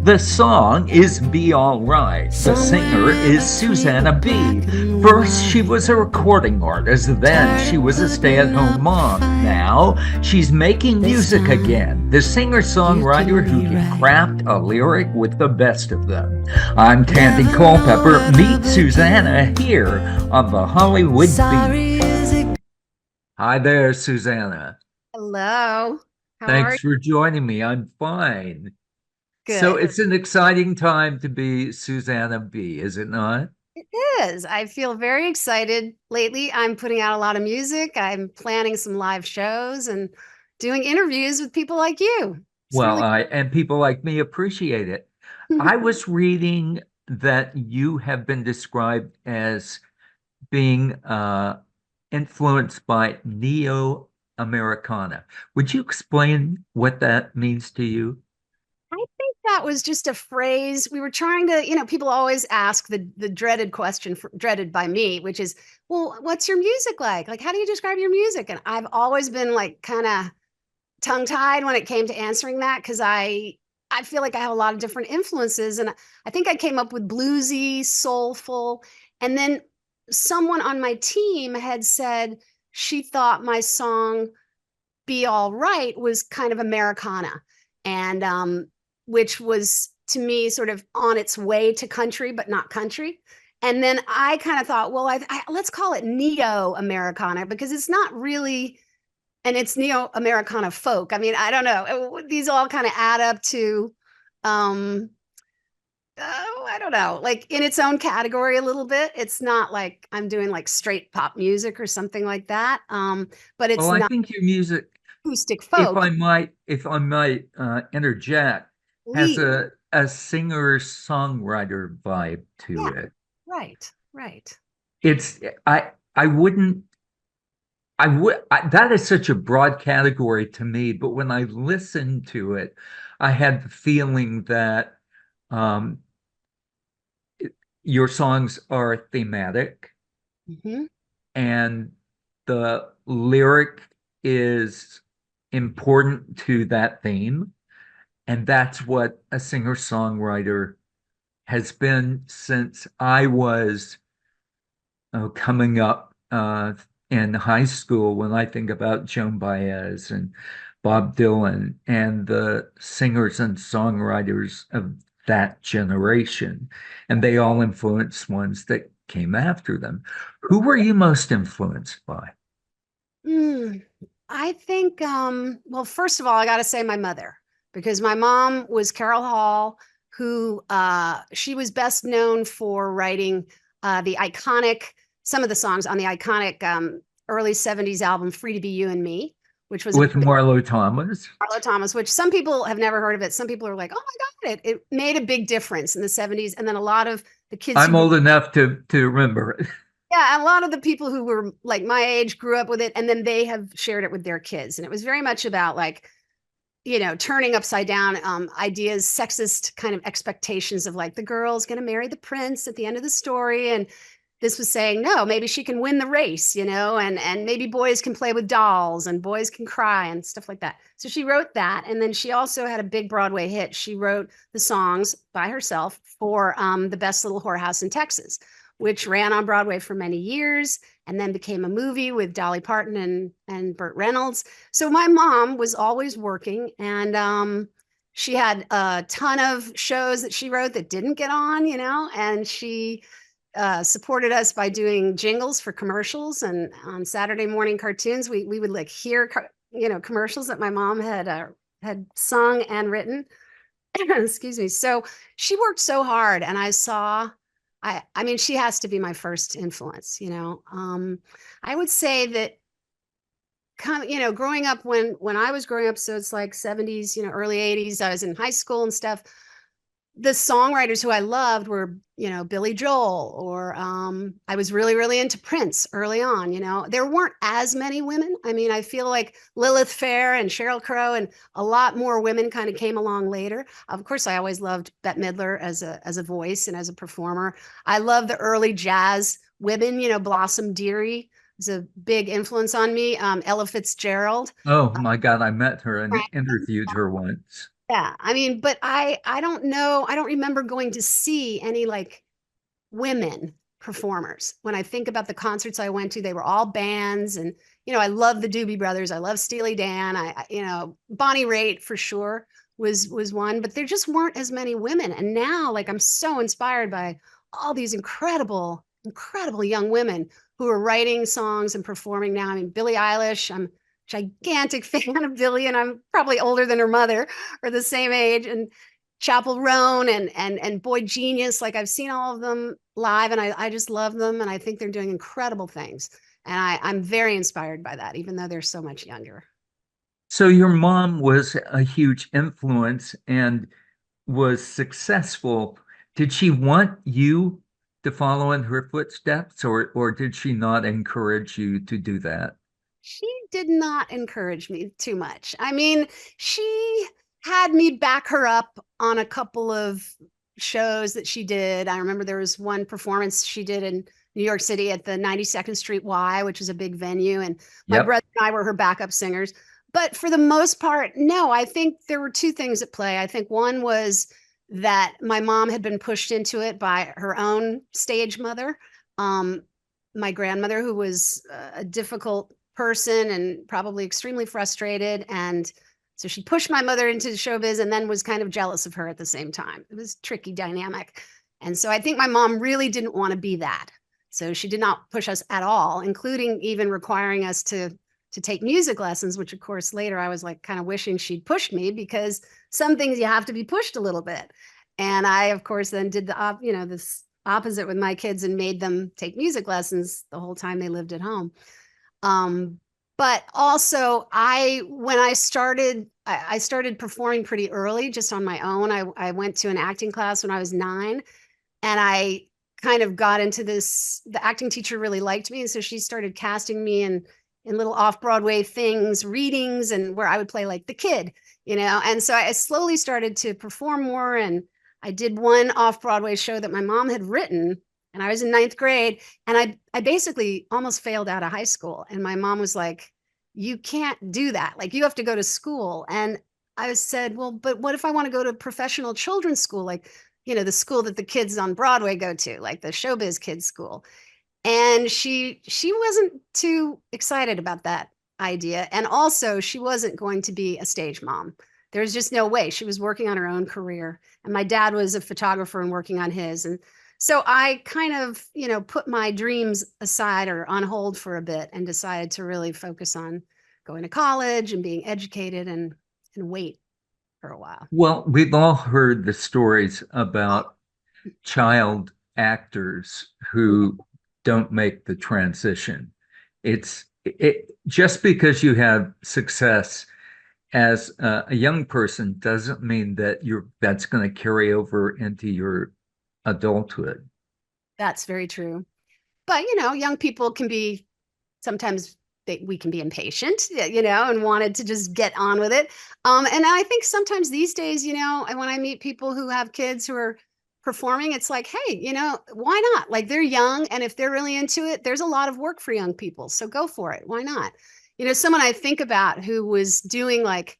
The song is Be All Right. The singer is Susannah B. First, she was a recording artist. Then, she was a stay-at-home mom. Now, she's making music again. The singer-songwriter who can craft a lyric with the best of them. I'm Tandy Culpepper. Meet Susannah here on the Hollywood Beat. Hi there, Susannah. Hello. How are Thanks you? for joining me. I'm fine. So Good. it's an exciting time to be Susannah B, is it not? It is. I feel very excited. Lately, I'm putting out a lot of music. I'm planning some live shows and doing interviews with people like you. It's Well, really I and people like me appreciate it. I was reading that you have been described as being influenced by neo-Americana. Would you explain what that means to you? I think that was just a phrase we were trying to, people always ask the dreaded question dreaded by me, which is, well, what's your music like? Like, how do you describe your music? And I've always been like kind of tongue-tied when it came to answering that because I feel like I have a lot of different influences, and I think I came up with bluesy, soulful, and then someone on my team had said she thought my song "Be All Right" was kind of Americana, and which was to me sort of on its way to country, but not country. And then I kind of thought, well, let's call it neo Americana because it's not really, and it's neo Americana folk. I mean, I don't know. These all kind of add up to, um, I don't know, like in its own category a little bit. It's not like I'm doing like straight pop music or something like that. But Well, it's I not think your music, acoustic if folk. I might interject, has Please. a singer-songwriter vibe to Yeah. it. Right. Right. It's I wouldn't that is such a broad category to me, but when I listened to it, I had the feeling that um, your songs are thematic Hmm. and the lyric is important to that theme. And that's what a singer-songwriter has been since I was coming up in high school. When I think about Joan Baez and Bob Dylan and the singers and songwriters of that generation, and they all influenced ones that came after them. Who were you most influenced by? Mm, I think, well, first of all, I got to say my mother, because my mom was Carol Hall, who she was best known for writing the iconic, some of the songs on the iconic early 70s album, Free to Be You and Me, which was a With Marlo Thomas? Marlo Thomas, which some people have never heard of it. Some people are like, oh my God, it made a big difference in the 70s. And then a lot of the kids who I'm grew old enough to remember it. Yeah, a lot of the people who were like my age grew up with it, and then they have shared it with their kids. And it was very much about like, turning upside down ideas, sexist kind of expectations of like the girl's going to marry the prince at the end of the story. And this was saying, no, maybe she can win the race, and maybe boys can play with dolls and boys can cry and stuff like that. So she wrote that. And then she also had a big Broadway hit. She wrote the songs by herself for the Best Little Whorehouse in Texas, which ran on Broadway for many years and then became a movie with Dolly Parton and Burt Reynolds. So my mom was always working, and she had a ton of shows that she wrote that didn't get on, and she supported us by doing jingles for commercials. And on Saturday morning cartoons, we would like hear, commercials that my mom had sung and written. Excuse me. So she worked so hard, and I mean, she has to be my first influence. I would say that growing up when I was growing up, so it's like 70s, early 80s, I was in high school and stuff. The songwriters who I loved were, Billy Joel, or I was really, really into Prince early on. There weren't as many women. I mean, I feel like Lilith Fair and Sheryl Crow and a lot more women kind of came along later. Of course, I always loved Bette Midler as a voice and as a performer. I love the early jazz women, Blossom Dearie is a big influence on me. Ella Fitzgerald. Oh my God, I met her and interviewed her once. Yeah, I mean, but I don't know, I don't remember going to see any like women performers. When I think about the concerts I went to, they were all bands, and I love the Doobie Brothers, I love Steely Dan, Bonnie Raitt for sure was one, but there just weren't as many women. And now, like, I'm so inspired by all these incredible young women who are writing songs and performing now. I mean, Billie Eilish, I'm a gigantic fan of Billie, and I'm probably older than her mother or the same age. And Chapel Roan and Boy Genius. Like, I've seen all of them live, and I just love them, and I think they're doing incredible things. And I'm very inspired by that, even though they're so much younger. So your mom was a huge influence and was successful. Did she want you to follow in her footsteps, or did she not encourage you to do that? She did not encourage me too much. I mean, she had me back her up on a couple of shows that she did. I remember there was one performance she did in New York City at the 92nd Street Y, which is a big venue. And my Yep. brother and I were her backup singers. But for the most part, no, I think there were two things at play. I think one was that my mom had been pushed into it by her own stage mother, um, my grandmother, who was a difficult person and probably extremely frustrated. And so she pushed my mother into showbiz and then was kind of jealous of her at the same time. It was a tricky dynamic. And so I think my mom really didn't want to be that. So she did not push us at all, including even requiring us to take music lessons, which of course later I was like kind of wishing she'd pushed me, because some things you have to be pushed a little bit. And I, of course, then did this opposite with my kids and made them take music lessons the whole time they lived at home. Um, but also when I started performing pretty early, just on my own. I went to an acting class when I was 9, and I kind of got into this. The acting teacher really liked me, and so she started casting me in little off-Broadway things, readings, and where I would play like the kid. And so I slowly started to perform more, and I did one off-Broadway show that my mom had written, and I was in 9th grade, and I basically almost failed out of high school. And my mom was like, "You can't do that. Like, you have to go to school." And I said, "Well, but what if I want to go to professional children's school, like, the school that the kids on Broadway go to, like the showbiz kids school?" And she wasn't too excited about that idea. And also, she wasn't going to be a stage mom. There's just no way. She was working on her own career, and my dad was a photographer and working on his. And so I kind of, put my dreams aside or on hold for a bit and decided to really focus on going to college and being educated and wait for a while. Well, we've all heard the stories about child actors who don't make the transition. Just because you have success as a young person doesn't mean that that's going to carry over into your adulthood. That's very true. But, young people can be sometimes we can be impatient, and wanted to just get on with it. And I think sometimes these days, and when I meet people who have kids who are performing, it's like, hey, why not? Like, they're young, and if they're really into it, there's a lot of work for young people. So go for it. Why not? Someone I think about who was doing like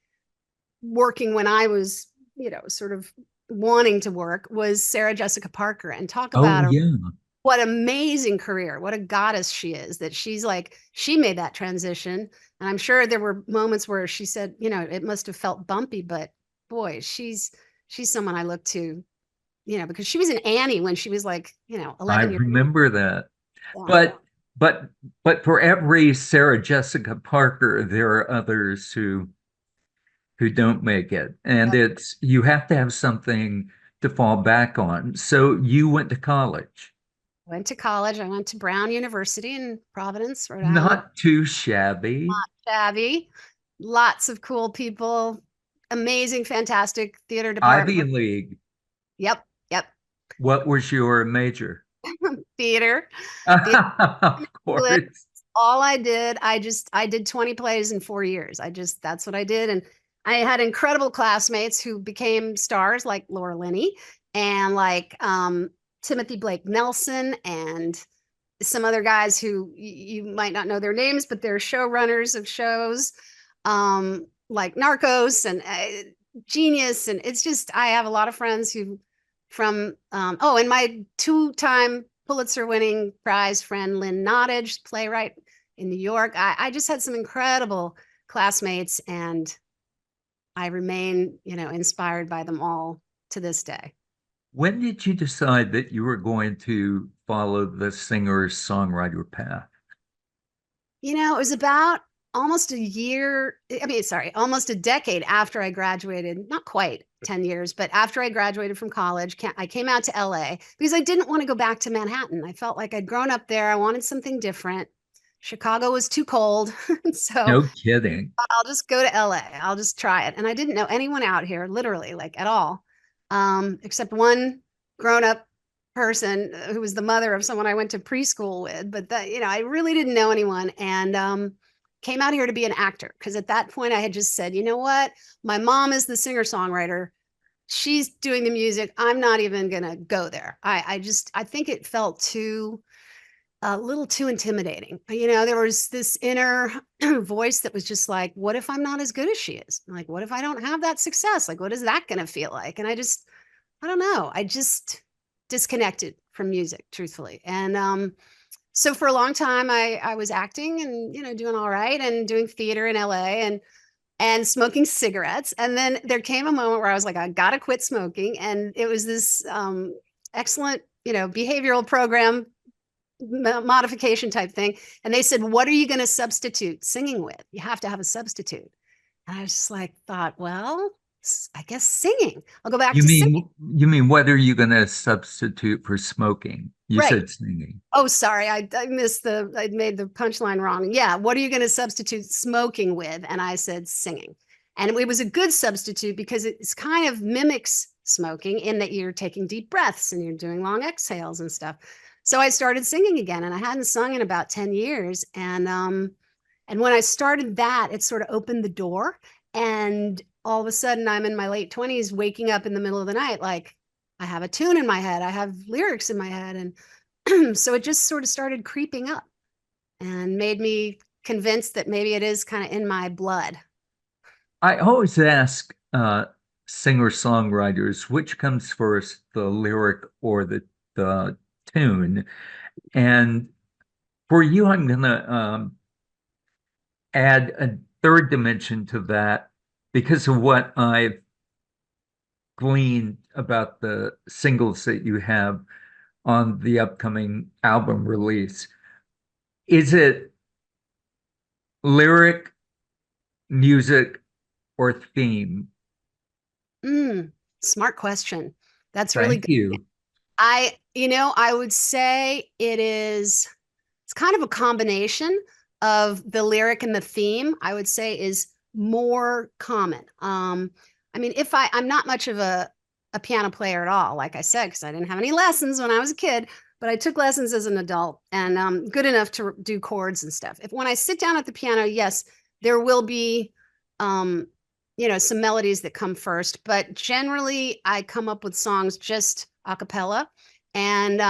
working when I was, sort of wanting to work was Sarah Jessica Parker. And talk Oh, about yeah. what amazing career, what a goddess she is, that she made that transition. And I'm sure there were moments where she said, it must have felt bumpy, but boy, she's someone I look to, because she was in Annie when she was like, I 11 years remember that. old. But but but for every Sarah Jessica Parker, there are others who don't make it. And Yep. it's you have to have something to fall back on. So you went to college. Went to college. I went to Brown University in Providence, Rhode Island. Not too shabby. Shabby, lots of cool people, amazing, fantastic theater Ivy department. League. Yep, yep. What was your major? Theater, theater, Of English, course. all I did. I did 20 plays in 4 years. That's what I did. And I had incredible classmates who became stars, like Laura Linney and like Timothy Blake Nelson, and some other guys who you might not know their names, but they're showrunners of shows like Narcos. And genius. And it's just, I have a lot of friends who from, oh, and my two-time Pulitzer winning prize friend, Lynn Nottage, playwright in New York. I just had some incredible classmates, and I remain, inspired by them all to this day. When did you decide that you were going to follow the singer-songwriter path? It was about almost a year, I mean, sorry, almost a decade after I graduated, not quite 10 years, but after I graduated from college, I came out to LA because I didn't want to go back to Manhattan. I felt like I'd grown up there. I wanted something different. Chicago was too cold. So No kidding. I'll just go to LA. I'll just try it. And I didn't know anyone out here, literally, like at all, except one grown up person who was the mother of someone I went to preschool with. But that, I really didn't know anyone, and came out here to be an actor because at that point I had just said, you know what? My mom is the singer songwriter. She's doing the music. I'm not even gonna go there. I think it felt too a little too intimidating. There was this inner voice that was just like, what if I'm not as good as she is? Like, what if I don't have that success? Like, what is that going to feel like? And I don't know. I just disconnected from music, truthfully. And so for a long time, I was acting and, doing all right and doing theater in LA and smoking cigarettes. And then there came a moment where I was like, I got to quit smoking. And it was this excellent, behavioral program modification type thing. And they said, what are you going to substitute singing with? You have to have a substitute. And I was just like, thought, well, I guess singing. I'll go back You to singing. mean you mean what are you going to substitute for smoking? You Right. said singing. Oh, sorry. I made the punchline wrong. Yeah. What are you going to substitute smoking with? And I said singing. And it was a good substitute because it's kind of mimics smoking in that you're taking deep breaths and you're doing long exhales and stuff. So I started singing again, and I hadn't sung in about 10 years. And when I started that, it sort of opened the door. And all of a sudden I'm in my late 20s, waking up in the middle of the night, like I have a tune in my head, I have lyrics in my head. And so it just sort of started creeping up and made me convinced that maybe it is kind of in my blood. I always ask singer-songwriters which comes first, the lyric or the tune. And for you, I'm gonna add a third dimension to that because of what I've gleaned about the singles that you have on the upcoming album release. Is it lyric, music, or theme? Smart question. That's really Thank good. you. I would say it's kind of a combination of the lyric and the theme, I would say is more common. I mean, I'm not much of a piano player at all, like I said, because I didn't have any lessons when I was a kid, but I took lessons as an adult and good enough to do chords and stuff. When I sit down at the piano, yes, there will be some melodies that come first, but generally I come up with songs just a cappella. And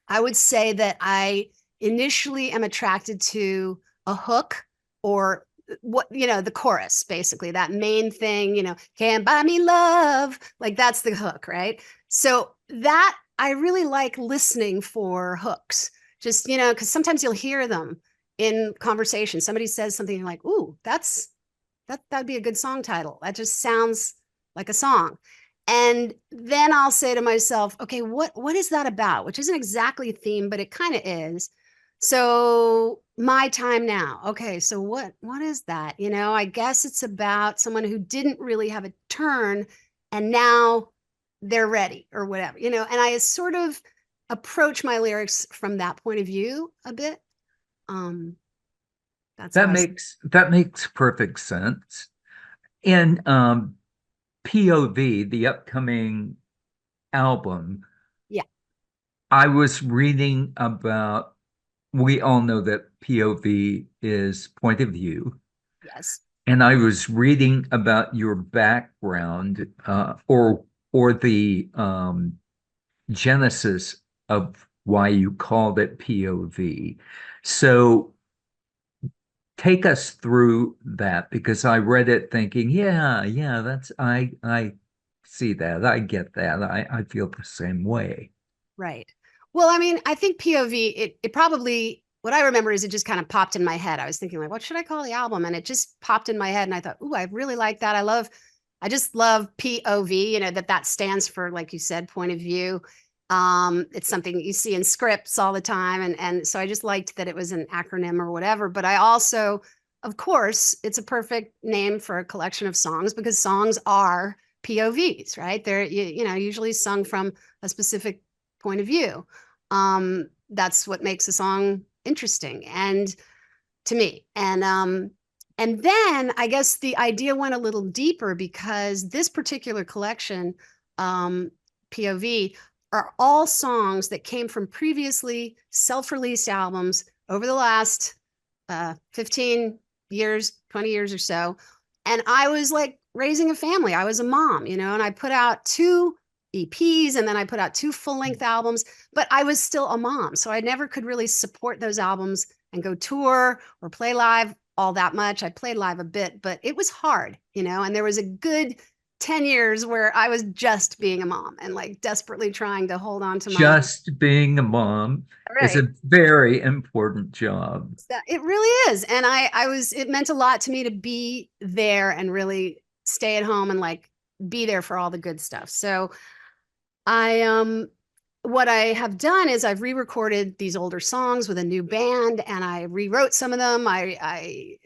I would say that I initially am attracted to a hook or the chorus, basically, that main thing, can't buy me love. Like that's the hook, right? So that I really like listening for hooks, just, because sometimes you'll hear them in conversation. Somebody says something, you're like, ooh, that'd be a good song title. That just sounds like a song. And then I'll say to myself, okay, what is that about? Which isn't exactly a theme, but it kind of is. So my time now. Okay, so what is that? I guess it's about someone who didn't really have a turn and now they're ready or whatever, and I sort of approach my lyrics from that point of view a bit. Um, that's how That makes perfect sense. In POV, the upcoming album, yeah, I was reading about, we all know that POV is point of view. yes. And I was reading about your background or the genesis of why you called it POV. So take us through that because I read it thinking, yeah, yeah, that's I see that. I get that. I feel the same way. Right. Well, I mean, I think POV, it probably, what I remember is it just kind of popped in my head. I was thinking like, what should I call the album? And it just popped in my head. And I thought, ooh, I really like that. I just love POV, that stands for, like you said, point of view. It's something that you see in scripts all the time. And so I just liked that it was an acronym or whatever. But I also, of course, it's a perfect name for a collection of songs because songs are POVs, right? They're, usually sung from a specific point of view. That's what makes a song interesting and to me. And then I guess the idea went a little deeper because this particular collection, POV, are all songs that came from previously self-released albums over the last 15 years, 20 years or so. And I was like raising a family. I was a mom, and I put out 2 EPs and then I put out 2 full-length albums, but I was still a mom. So I never could really support those albums and go tour or play live all that much. I played live a bit, but it was hard, and there was a good 10 years where I was just being a mom and like desperately trying to hold on to my. Just being a mom is Right. a very important job. It really is. And it meant a lot to me to be there and really stay at home and like be there for all the good stuff. So what I have done is I've re-recorded these older songs with a new band and I rewrote some of them. I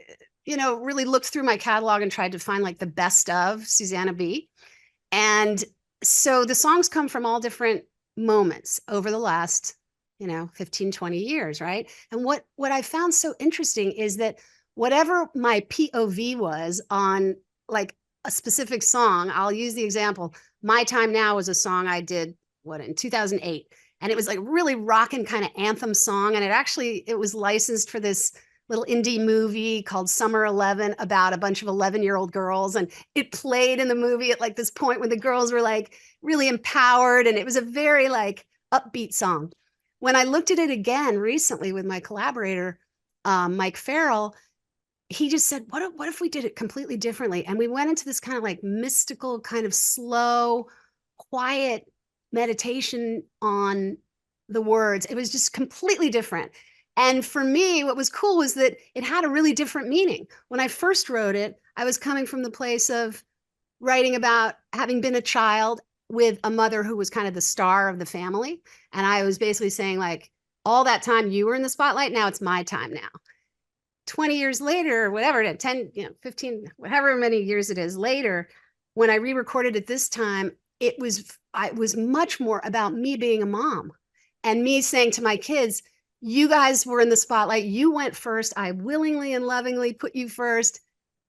really looked through my catalog and tried to find like the best of Susannah B. And so the songs come from all different moments over the last, 15, 20 years, right? And what I found so interesting is that whatever my POV was on like a specific song, I'll use the example. My Time Now was a song I did in 2008. And it was like really rocking kind of anthem song. And it was licensed for this little indie movie called Summer 11 about a bunch of 11-year-old girls. And it played in the movie at like this point when the girls were like really empowered. And it was a very like upbeat song. When I looked at it again recently with my collaborator, Mike Farrell, he just said, what if we did it completely differently? And we went into this kind of like mystical, kind of slow, quiet meditation on the words. It was just completely different. And for me, what was cool was that it had a really different meaning. When I first wrote it, I was coming from the place of writing about having been a child with a mother who was kind of the star of the family. And I was basically saying, like, all that time you were in the spotlight, now it's my time now. 20 years later, whatever, 10, 15, however many years it is later, when I re-recorded it this time, it was much more about me being a mom and me saying to my kids, you guys were in the spotlight. You went first. I willingly and lovingly put you first,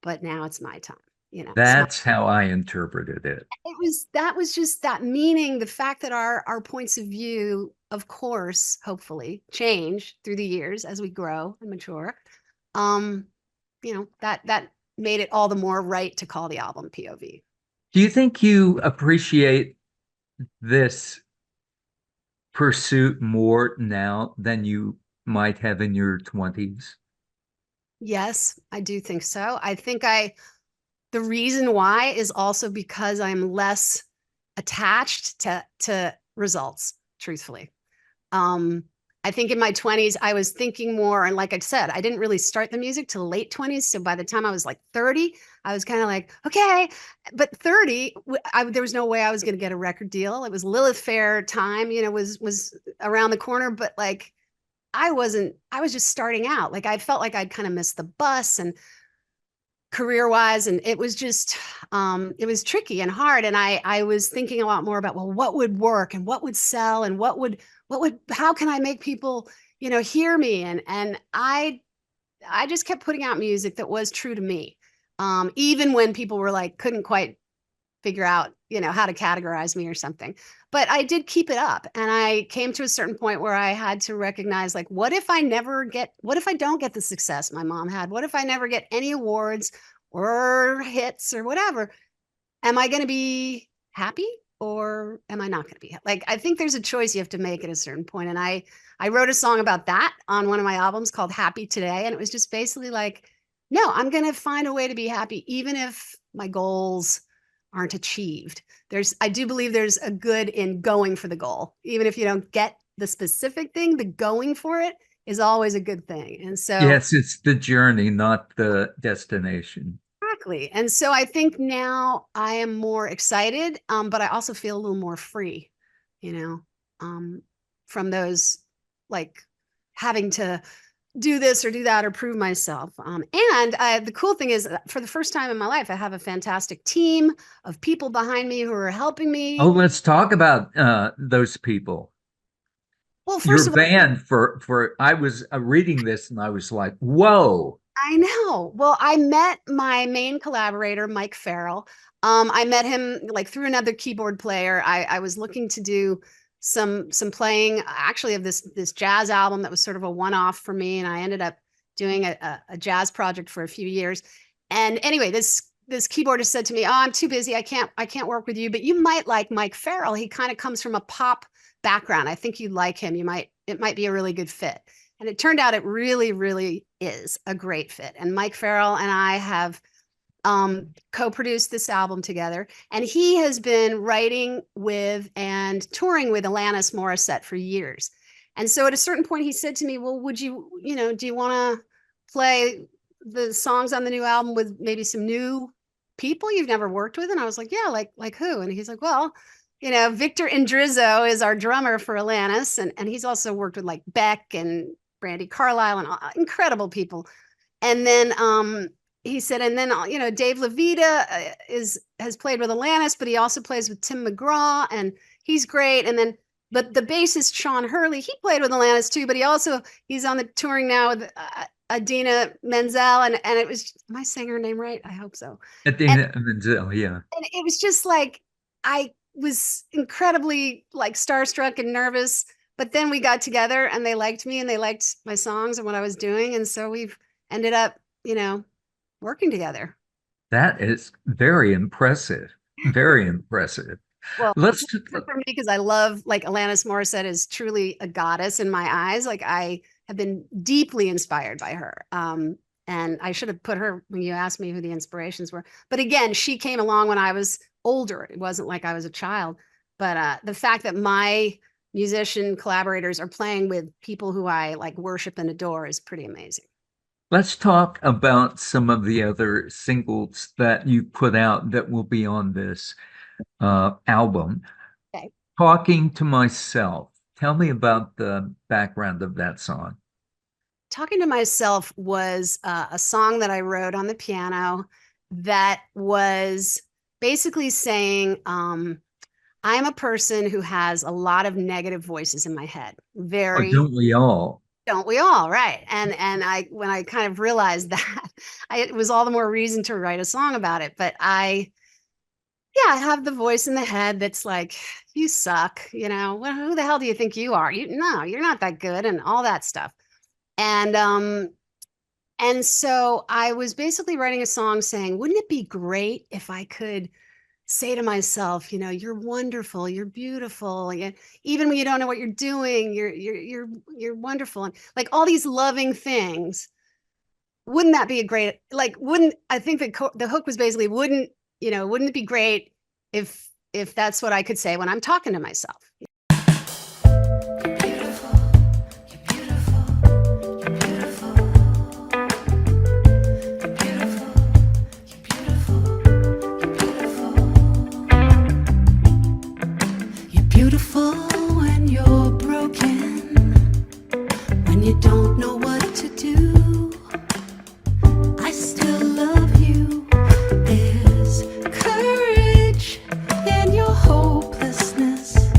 but now it's my time. It's my. That's how I interpreted it. That was just that meaning, the fact that our points of view, of course, hopefully change through the years as we grow and mature. That made it all the more right to call the album POV. Do you think you appreciate this pursuit more now than you might have in your 20s? Yes, I do think so. I think the reason why is also because I'm less attached to results, truthfully. I think in my 20s, I was thinking more, and like I said, I didn't really start the music till late 20s. So by the time I was like 30, I was kind of like, okay. But 30, there was no way I was going to get a record deal. It was Lilith Fair time, was around the corner, but like I was just starting out. Like I felt like I'd kind of missed the bus and career wise. And it was just, it was tricky and hard. And I was thinking a lot more about, well, what would work and what would sell and how can I make people, hear me? And I just kept putting out music that was true to me. Even when people were like, couldn't quite figure out, how to categorize me or something, but I did keep it up. And I came to a certain point where I had to recognize, like, what if I don't get the success my mom had? What if I never get any awards or hits or whatever? Am I going to be happy? Or am I not going to be? Like, I think there's a choice you have to make at a certain point. And I wrote a song about that on one of my albums called Happy Today. And it was just basically like, no, I'm going to find a way to be happy, even if my goals aren't achieved. I do believe there's a good in going for the goal. Even if you don't get the specific thing, the going for it is always a good thing. And so, Yes, it's the journey, not the destination. exactly. And so I think now I am more excited, but I also feel a little more free, you know, from those like having to do this or do that or prove myself. And the cool thing is, for the first time in my life, I have a fantastic team of people behind me who are helping Oh, me. let's talk about those people. Well, first Your of all, band for I was reading this and I was like, whoa. I know. Well, I met my main collaborator, Mike Farrell. I met him like through another keyboard player. I was looking to do some playing actually of this jazz album that was sort of a one-off for me, and I ended up doing a jazz project for a few years. And anyway, this keyboardist said to me, "Oh, I'm too busy. I can't work with you, but you might like Mike Farrell. He kind of comes from a pop background. I think you'd like him. It might be a really good fit." And it turned out it really, really is a great fit. And Mike Farrell and I have co-produced this album together. And he has been writing with and touring with Alanis Morissette for years. And so at a certain point, he said to me, "Well, would you, do you want to play the songs on the new album with maybe some new people you've never worked with?" And I was like, "Yeah, like who?" And he's like, "Well, Victor Indrizzo is our drummer for Alanis, and he's also worked with like Beck and Brandy Carlisle and incredible people." And then he said, and then Dave Levita has played with Alanis, but he also plays with Tim McGraw, and he's great. And then, but the bassist Sean Hurley, he played with Alanis too, but he's on the touring now with Adina Menzel, and it was, am I saying her name right? I hope so. Adina Menzel, yeah. And it was just like, I was incredibly like starstruck and nervous, but then we got together and they liked me and they liked my songs and what I was doing. And so we've ended up, working together. That is very impressive. Very impressive. Well, Let's for me, because I love, like, Alanis Morissette is truly a goddess in my eyes. Like, I have been deeply inspired by her. And I should have put her when you asked me who the inspirations were. But again, she came along when I was older. It wasn't like I was a child. But the fact that my musician collaborators are playing with people who I like worship and adore is pretty amazing. let's talk about some of the other singles that you put out that will be on this album. Okay. Talking to Myself. Tell me about the background of that song. Talking to Myself was a song that I wrote on the piano that was basically saying, I'm a person who has a lot of negative voices in my head. Oh, don't we all? Don't we all? Right. And when I kind of realized that, it was all the more reason to write a song about it. But I have the voice in the head that's like, "You suck, well, who the hell do you think you are? No, you're not that good," and all that stuff. And so I was basically writing a song saying, wouldn't it be great if I could say to myself, "You're wonderful, you're beautiful, even when you don't know what you're doing, you're wonderful," and like all these loving things. Wouldn't that be a great, like, wouldn't, I think the hook was basically, wouldn't it be great if that's what I could say when I'm talking to myself? Beautiful when you're broken, when you don't know what to do. I still love you. There's courage in your hopelessness.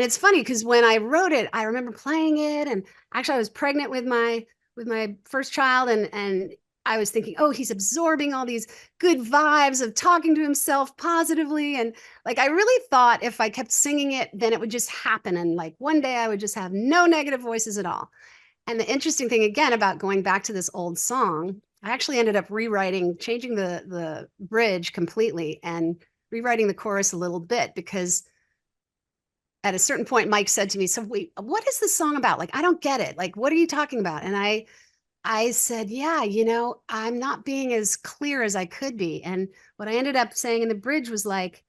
it's funny because when I wrote it, I remember playing it, and actually I was pregnant with my first child, and I was thinking, oh, he's absorbing all these good vibes of talking to himself positively. And like, I really thought if I kept singing it, then it would just happen. And like one day I would just have no negative voices at all. And the interesting thing again about going back to this old song, I actually ended up changing the bridge completely and rewriting the chorus a little bit, because at a certain point, Mike said to me, so wait, what is this song about? Like, I don't get it. Like, what are you talking about? And I said, yeah, I'm not being as clear as I could be. And what I ended up saying in the bridge was like,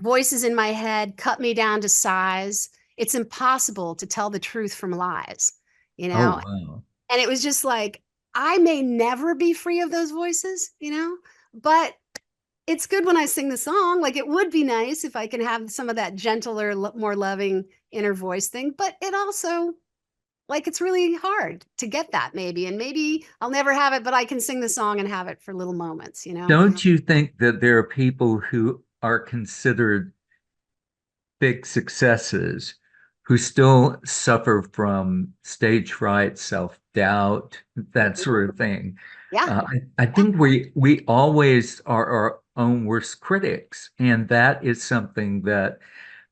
voices in my head cut me down to size. It's impossible to tell the truth from lies, Oh, wow. And it was just like, I may never be free of those voices, but it's good when I sing the song. Like, it would be nice if I can have some of that gentler, more loving inner voice thing, but it also, like, it's really hard to get that maybe. And maybe I'll never have it, but I can sing the song and have it for little moments, Don't you think that there are people who are considered big successes who still suffer from stage fright, self-doubt, that sort of thing? Yeah. I think we always are our own worst critics, and that is something that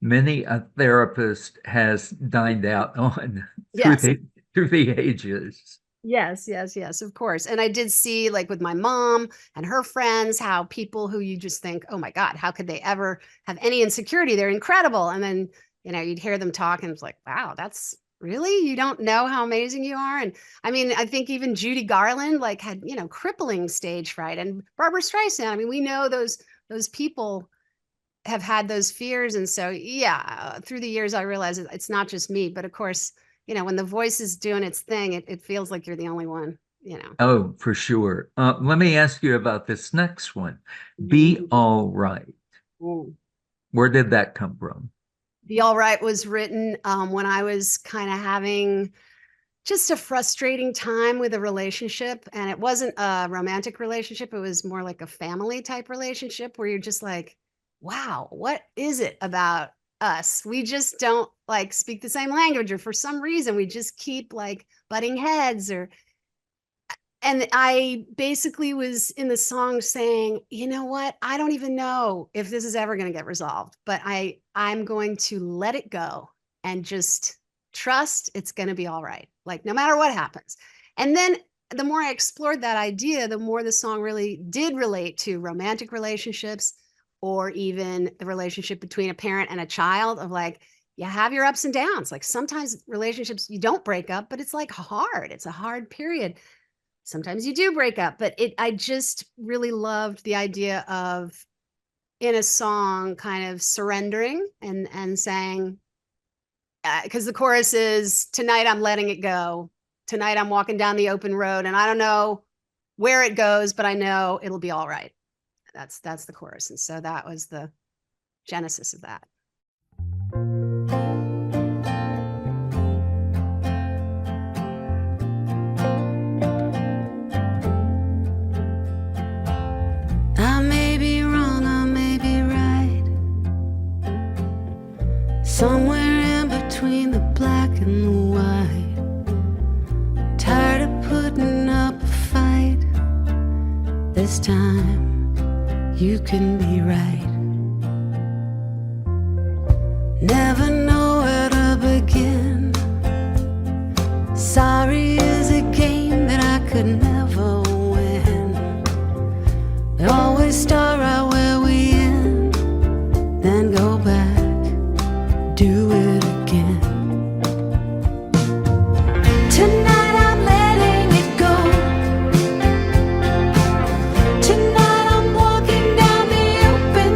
many a therapist has dined out on Yes. through the ages. Yes, of course. And I did see, like, with my mom and her friends, how people who you just think, oh my God, how could they ever have any insecurity? They're incredible. And then, you'd hear them talk and it's like, wow, that's really, you don't know how amazing you are. And I mean, I think even Judy Garland, like, had, crippling stage fright, and Barbara Streisand. I mean, we know those people have had those fears. And so, yeah, through the years, I realized it's not just me, but of course, when the voice is doing its thing, it feels like you're the only one. Oh, for sure. Let me ask you about this next one. Be All Right. Mm. Where did that come from? Be All Right was written when I was kind of having just a frustrating time with a relationship. And it wasn't a romantic relationship. It was more like a family type relationship where you're just like, wow, what is it about us? We just don't like speak the same language, or for some reason we just keep like butting heads. And I basically was in the song saying, you know what? I don't even know if this is ever going to get resolved, but I'm going to let it go and just trust it's going to be all right. Like, no matter what happens. And then the more I explored that idea, the more the song really did relate to romantic relationships, or even the relationship between a parent and a child, of like, you have your ups and downs. Like, sometimes relationships, you don't break up, but it's like hard. It's a hard period. Sometimes you do break up, but I just really loved the idea of, in a song, kind of surrendering and saying, because the chorus is, tonight I'm letting it go. Tonight I'm walking down the open road, and I don't know where it goes, but I know it'll be all right. That's the chorus. And so that was the genesis of that. I may be wrong, I may be right, somewhere in between the black and the white. Tired of putting up a fight. This time you can be right. Never know where to begin. Sorry is a game that I could never win. We always start right where we end, then go back, do it again. Tonight I'm letting it go. Tonight I'm walking down the open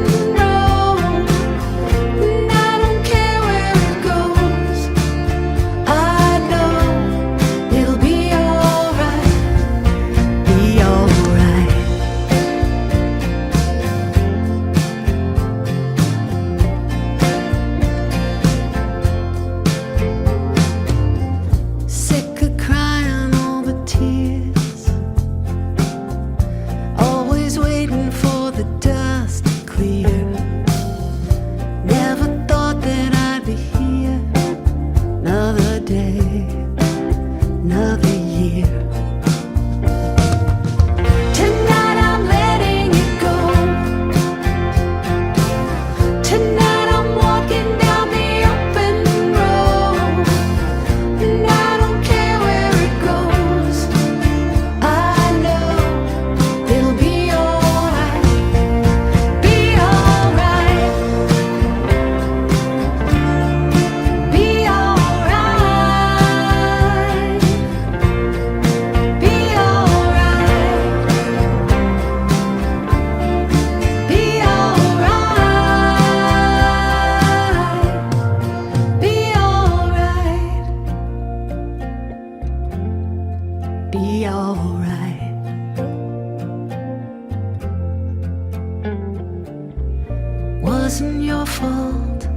wasn't your fault,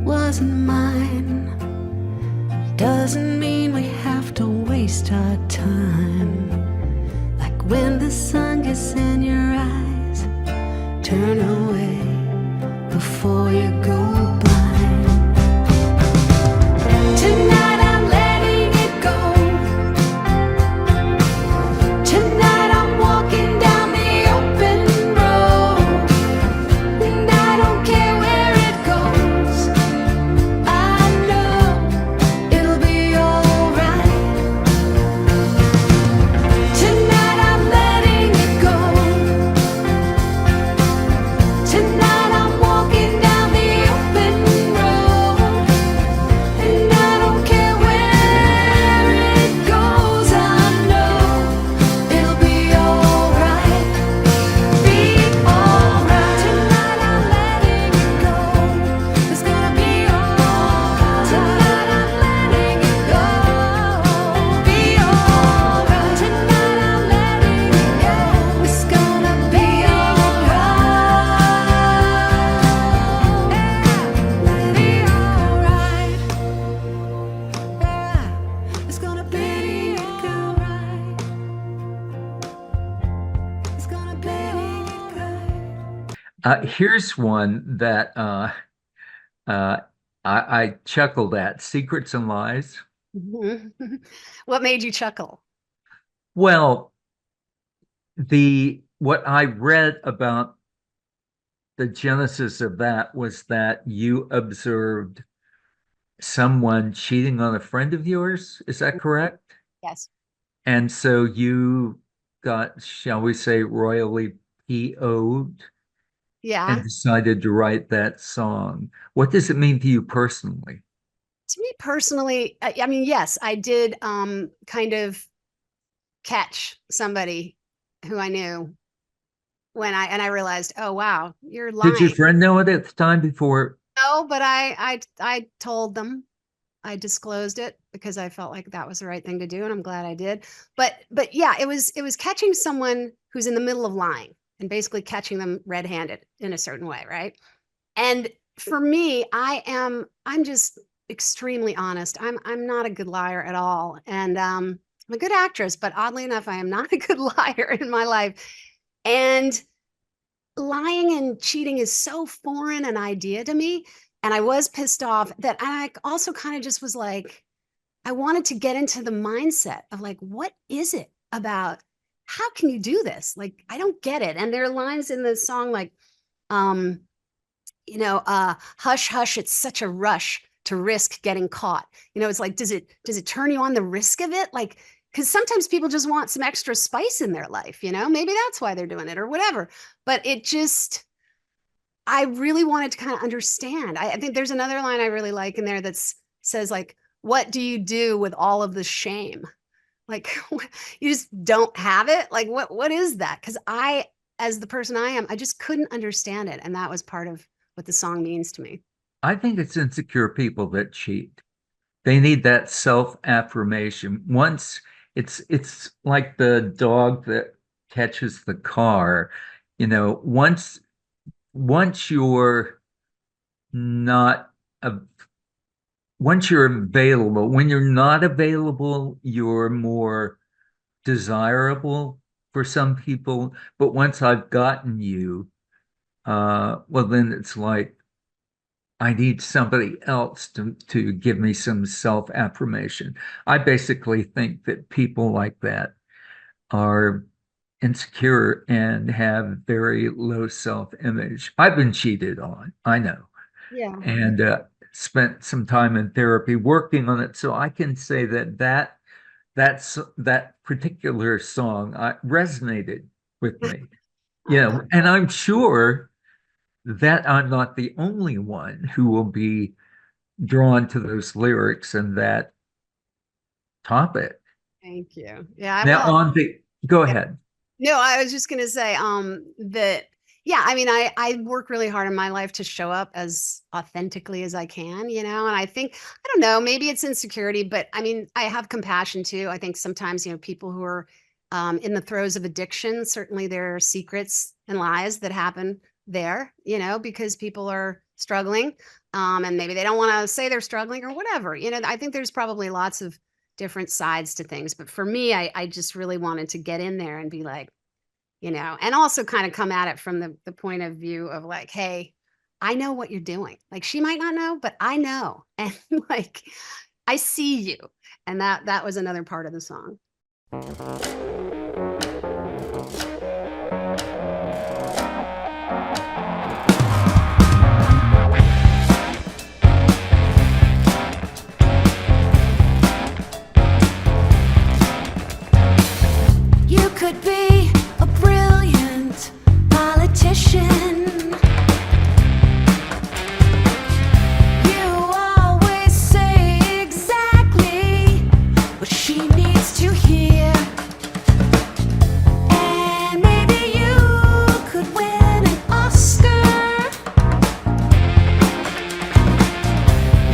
wasn't mine. Doesn't mean we have to waste our time. Like when the sun gets in your eyes, turn away before you go blind. Tonight I'm letting it go. Tonight I'm walking down the open road, and I don't care where it goes. I know it'll be alright. Tonight I'm letting it go. Tonight I'm walking down the open road, and I don't care where it goes. I know it'll be alright. Be alright. Tonight I'm letting it go. It's gonna be alright. Tonight I'm letting it go. Be alright. Tonight I'm letting it go. It's gonna be alright. Be alright. It's gonna be alright. It's gonna be alright. Here's one that I chuckled at, Secrets and Lies. What made you chuckle? Well, what I read about the genesis of that was that you observed someone cheating on a friend of yours. Is that correct? Yes. And so you got, shall we say, royally PO'd Yeah. and decided to write that song. What does it mean to you personally? To me personally, I mean, yes, I did kind of catch somebody who I knew when I realized, oh wow, you're lying. Did your friend know it at the time before? No, but I told them. I disclosed it because I felt like that was the right thing to do, and I'm glad I did. But yeah, it was catching someone who's in the middle of lying and basically catching them red-handed in a certain way, right? And for me, I'm just extremely honest. I'm not a good liar at all. And I'm a good actress, but oddly enough, I am not a good liar in my life. And lying and cheating is so foreign an idea to me. And I was pissed off that I also kind of just was like, I wanted to get into the mindset of like, what is it about? How can you do this? Like, I don't get it. And there are lines in the song like, hush, hush, it's such a rush to risk getting caught. It's like, does it turn you on the risk of it? Like, because sometimes people just want some extra spice in their life, maybe that's why they're doing it or whatever. But I really wanted to kind of understand. I think there's another line I really like in there that says like, what do you do with all of the shame? Like, you just don't have it. Like, what is that? Because as the person I am, I just couldn't understand it. And that was part of what the song means to me. I think it's insecure people that cheat. They need that self-affirmation. Once it's like the dog that catches the car, once you're not a once you're available, when you're not available, you're more desirable for some people. But once I've gotten you, well, then it's like I need somebody else to give me some self-affirmation. I basically think that people like that are insecure and have very low self-image. I've been cheated on, I know, Yeah. and spent some time in therapy working on it. So I can say that particular song resonated with me. And I'm sure that I'm not the only one who will be drawn to those lyrics and that topic. Thank you. Yeah. Now go ahead. No, I was just going to say that, yeah, I mean, I work really hard in my life to show up as authentically as I can, and I think, I don't know, maybe it's insecurity, but I mean, I have compassion too. I think sometimes, people who are in the throes of addiction, certainly there are secrets and lies that happen there, because people are struggling. And maybe they don't want to say they're struggling or whatever. You know, I think there's probably lots of different sides to things. But for me, I just really wanted to get in there and be like, you know, and also kind of come at it from the point of view of like, hey, I know what you're doing. Like she might not know, but I know. And like I see you. And that was another part of the song. You could be a brilliant politician. You always say exactly what she needs to hear. And maybe you could win an Oscar.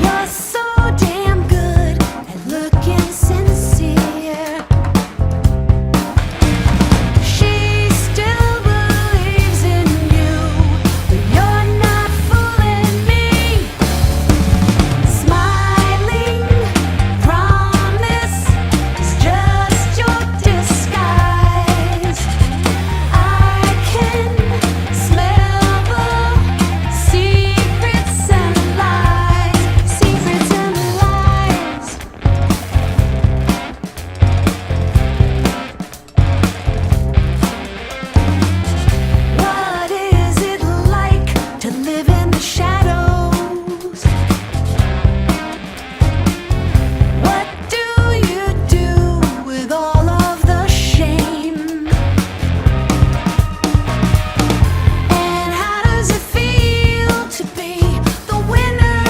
You're so damn good at looking sincere. She still believes in you, but you're not fooling me. Smiling promise is just your disguise. I can smell the secrets and lies, secrets and lies. What is it like to live in the shadows? What do you do with all of the shame? And how does it feel to be the winner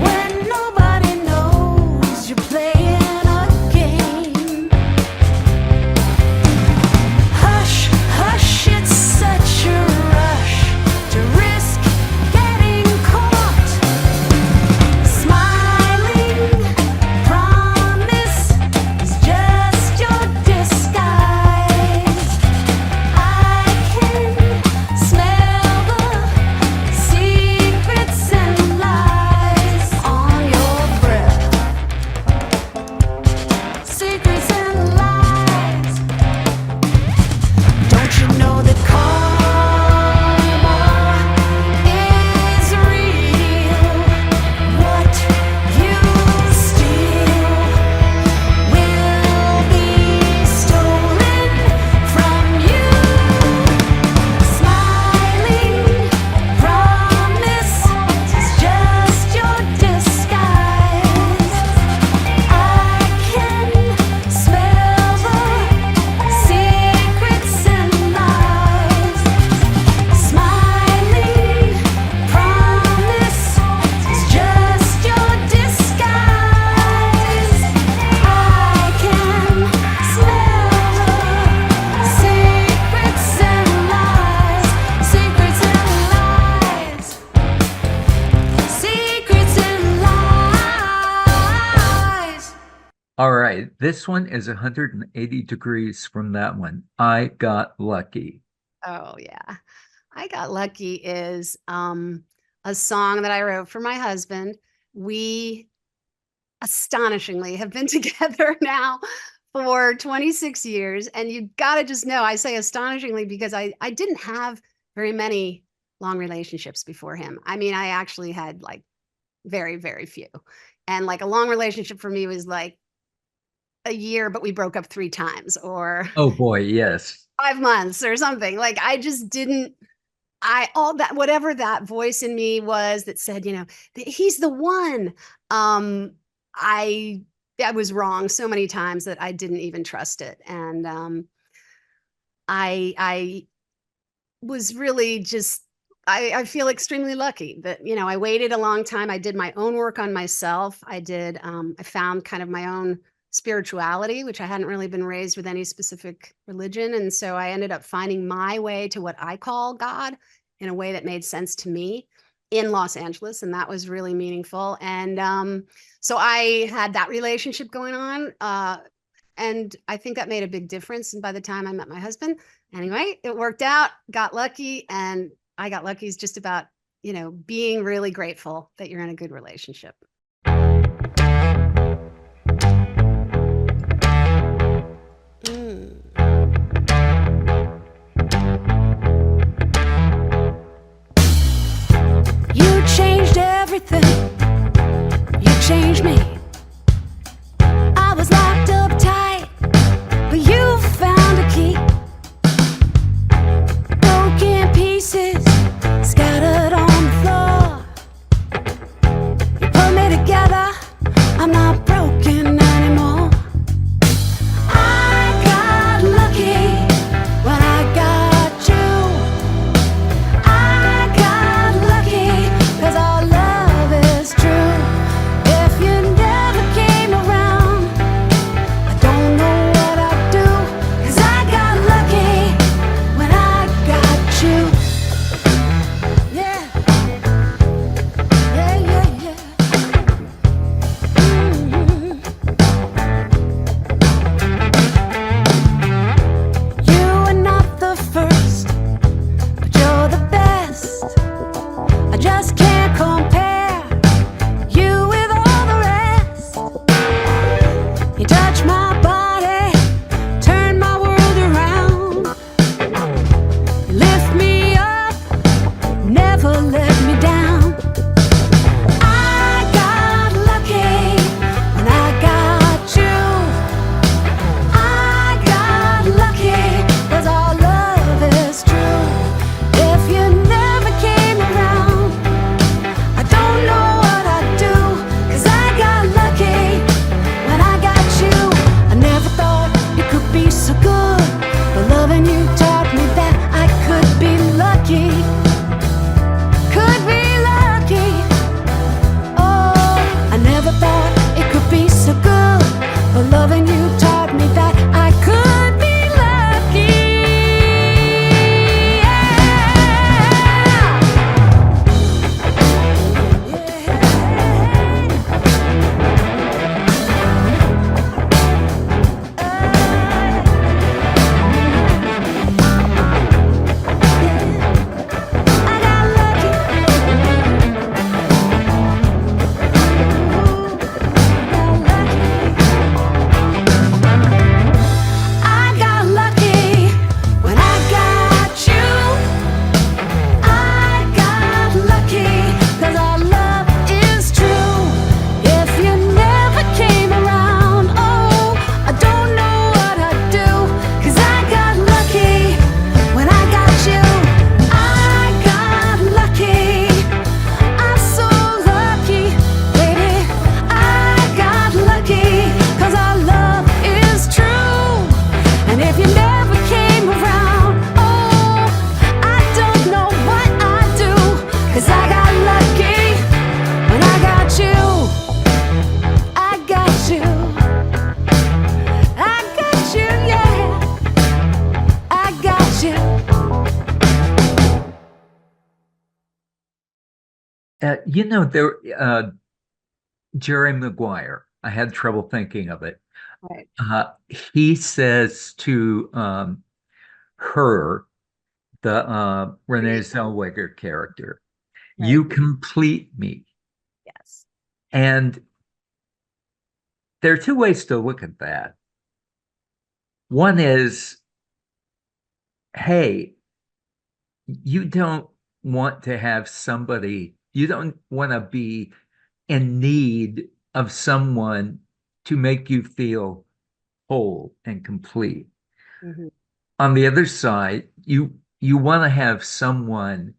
when nobody knows you're playing a game? Hush, hush, it's such a rush to risk getting caught. Smiling promise is just your disguise. I can smell the secrets and lies on your breath. Secrets and lies. Don't you know that karma is real? What you steal will be stolen from you. Smiling promise is just your disguise. I can smell the secrets and lies. Smiling promise is just your disguise. I can smell the secrets and lies. Secrets and lies. Secrets and lies. All right, this one is 180 degrees from that one. I got lucky. Oh yeah. I Got Lucky is a song that I wrote for my husband. We astonishingly have been together now for 26 years. And you got to just know, I say astonishingly because I didn't have very many long relationships before him. I mean, I actually had like very, very few. And like a long relationship for me was like a year, but we broke up 3 times, or Oh boy, yes. 5 months or something. Like I just didn't, all that, whatever that voice in me was that said, you know, he's the one. I was wrong so many times that I didn't even trust it. And I was really just, I feel extremely lucky that, you know, I waited a long time. I did my own work on myself. I found kind of my own spirituality, which I hadn't really been raised with any specific religion. And so I ended up finding my way to what I call God in a way that made sense to me in Los Angeles. And that was really meaningful. And so I had that relationship going on. And I think that made a big difference. And by the time I met my husband, anyway, it worked out, got lucky. And I got lucky is just about, you know, being really grateful that you're in a good relationship. You changed everything. You changed me. I was locked up tight, but you found a key. Broken pieces scattered on the floor. You put me together. I'm not broken anymore. I got lucky when I got you. I got lucky 'cause our love is true. If you never came around, I don't know what I'd do. 'Cause I got lucky when I got you. Yeah. Yeah, yeah, yeah. You are not the first, but you're the best. I just can't compare you with all the rest. You touch my body, turn my world around. You lift me up, never let me down. I got lucky when I got you. I got lucky 'cause our love is true. If you never came around, I don't know what I'd do. 'Cause I got lucky when I got you. I never thought it could be so good, but loving you taught me that I could be lucky. Could be lucky. Oh, I never thought it could be so good, but loving you taught me that I could be lucky. I got lucky. I got lucky when I got you. I got lucky 'cause our love is true. If you never came around, oh, I don't know what I'd do. 'Cause I got lucky when I got you. I got lucky. I'm so lucky, baby. I got lucky 'cause our love is true. And if you never came around, oh, I don't know what I'd do. 'Cause I got lucky when I got you. I got you. I got you, yeah. I got you. You know, Jerry Maguire, I had trouble thinking of it. Right. He says to her, the Renee Zellweger character, you complete me. Yes. And there are two ways to look at that. One is, hey, you don't want to have somebody, you don't want to be in need of someone to make you feel whole and complete. Mhm. On the other side, you want to have someone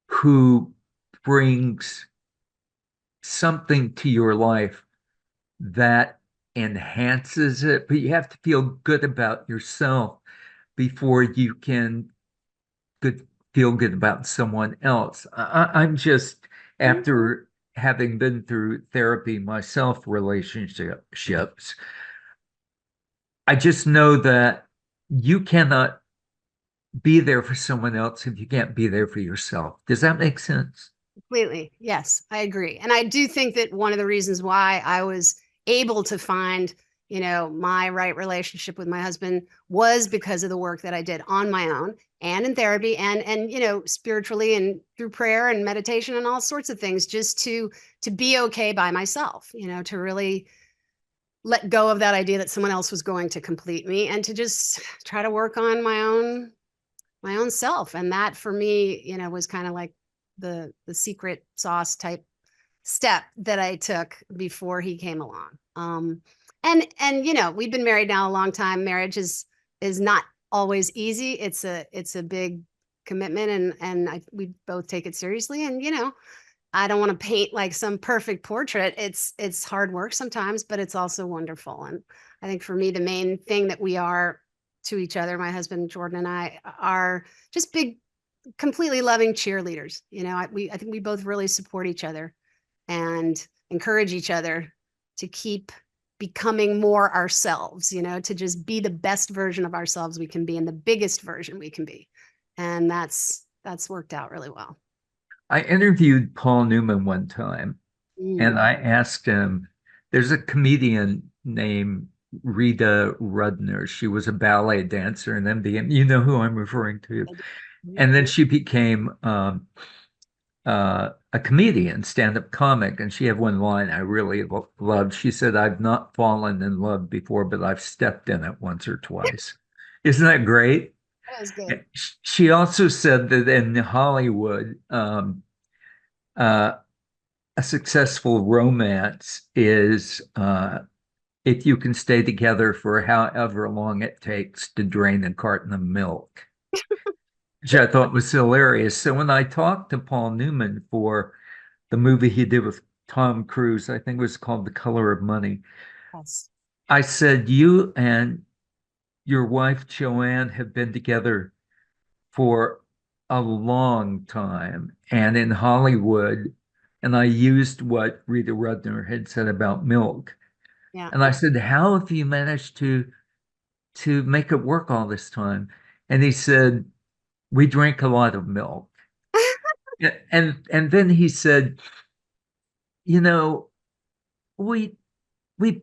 who brings something to your life that enhances it, but you have to feel good about yourself before you can feel good about someone else. I'm just, after having been through therapy myself, relationships, I just know that you cannot be there for someone else if you can't be there for yourself. Does that make sense? Completely. Yes, I agree. And I do think that one of the reasons why I was able to find, You know, my right relationship with my husband was because of the work that I did on my own and in therapy and you know, spiritually and through prayer and meditation and all sorts of things, just to be okay by myself, you know, to really let go of that idea that someone else was going to complete me and to just try to work on my own self. And that for me, you know, was kind of like the secret sauce type step that I took before he came along. And you know, we've been married now a long time. Marriage is not always easy. It's a big commitment, and we both take it seriously. And you know, I don't want to paint like some perfect portrait. It's hard work sometimes, but it's also wonderful. And I think for me, the main thing that we are to each other, my husband Jordan and I, are just big, completely loving cheerleaders. You know, I think we both really support each other and encourage each other to keep becoming more ourselves, you know, to just be the best version of ourselves we can be and the biggest version we can be. And that's worked out really well. I interviewed Paul Newman one time, and Mm. I asked him, there's a comedian named Rita Rudner. She was a ballet dancer and then became, you know who I'm referring to. And then she became a comedian, stand-up comic, and she had one line I really loved. She said, "I've not fallen in love before, but I've stepped in it once or twice." Isn't that great? That was good. She also said that in Hollywood, uh, a successful romance is if you can stay together for however long it takes to drain a carton of milk, which I thought was hilarious. So when I talked to Paul Newman for the movie he did with Tom Cruise, I think it was called The Color of Money, Yes. I said, you and your wife Joanne have been together for a long time. And in Hollywood, and I used what Rita Rudner had said about milk. Yeah. And I said, how have you managed to make it work all this time? And he said, we drink a lot of milk. And then he said, you know, we we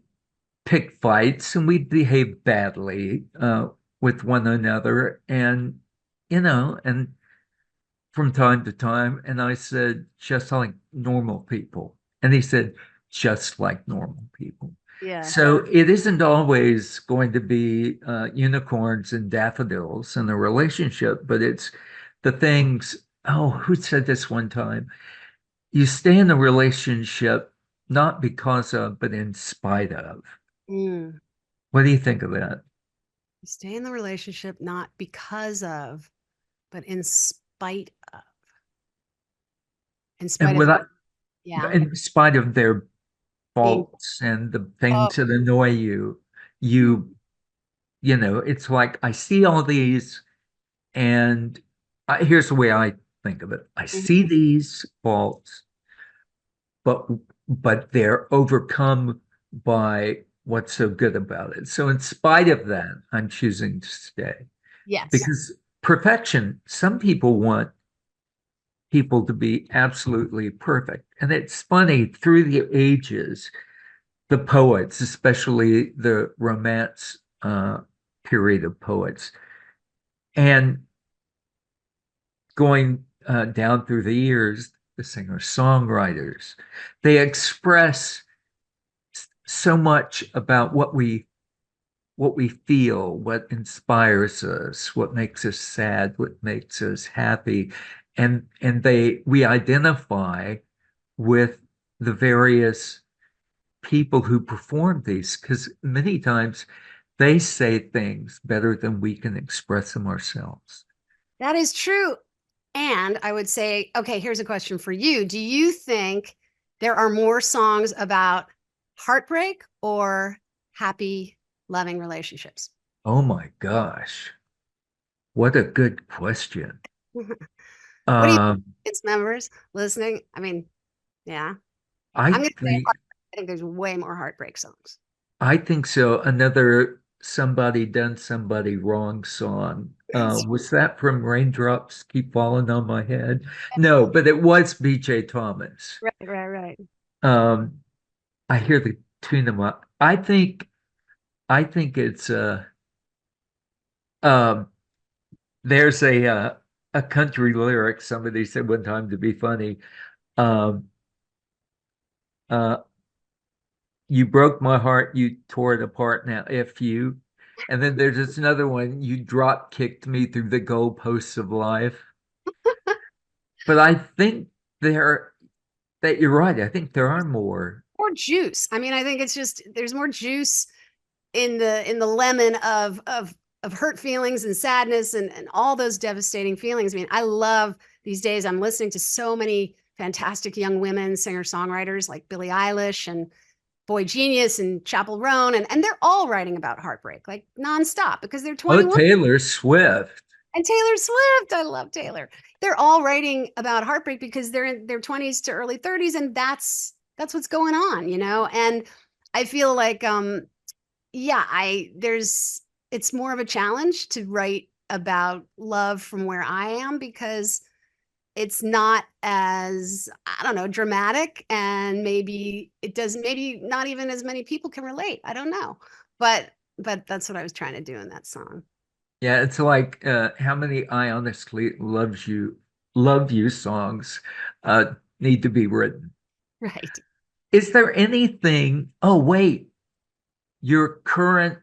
pick fights and we behave badly with one another, and you know, and from time to time. And I said, just like normal people. And he said, just like normal people. Yeah. So it isn't always going to be unicorns and daffodils in a relationship, but it's the things. Oh, who said this one time? You stay in a relationship not because of, but in spite of. Mm. What do you think of that? You stay in the relationship not because of, but in spite of. In spite And of, without, yeah. in spite of their Being, faults and the oh, things that annoy you, you, you know, it's like I see all these, and here's the way I think of it. I mhm. see these faults, but but they're overcome by what's so good about it. So in spite of that, I'm choosing to stay Yes. because perfection, some people want people to be absolutely perfect. And it's funny, through the ages, the poets, especially the romance period of poets, and going down through the years, the singer-songwriters, they express so much about what we feel, what inspires us, what makes us sad, what makes us happy, and we identify with the various people who perform these because many times they say things better than we can express them ourselves. That is true. And I would say, okay, here's a question for you. Do you think there are more songs about heartbreak or happy, loving relationships? Oh my gosh, what a good question. What do you Um, think, it's members listening? I mean, yeah. I I'm gonna say think I think there's way more heartbreak songs. I think so. Another Somebody Done Somebody Wrong song. Was that from Raindrops Keep Falling on My Head? No, but it was BJ Thomas. Right, right, right. Um, I hear the tune them up. I think I think it's um there's a country lyric somebody said one time to be funny. Um uh you broke my heart, you tore it apart, now if you. And then there's this another one, you drop kicked me through the goalposts of life. But I think there that you're right. I think there are more. More juice. I mean, I think it's just there's more juice in the lemon of hurt feelings and sadness and all those devastating feelings. I mean, I love these days. I'm listening to so many fantastic young women singer-songwriters like Billie Eilish and Boy Genius and Chappell Roan, and they're all writing about heartbreak like nonstop because they're Oh, 21. Taylor Swift. And Taylor Swift, I love Taylor. They're all writing about heartbreak because they're in their 20s to early 30s, and that's what's going on, you know. And I feel like, yeah, it's more of a challenge to write about love from where I am because it's not as, I don't know, dramatic, and maybe not even as many people can relate. I don't know, but that's what I was trying to do in that song. Yeah, it's like how many I honestly love you songs need to be written. Right. Is there anything, oh wait, your current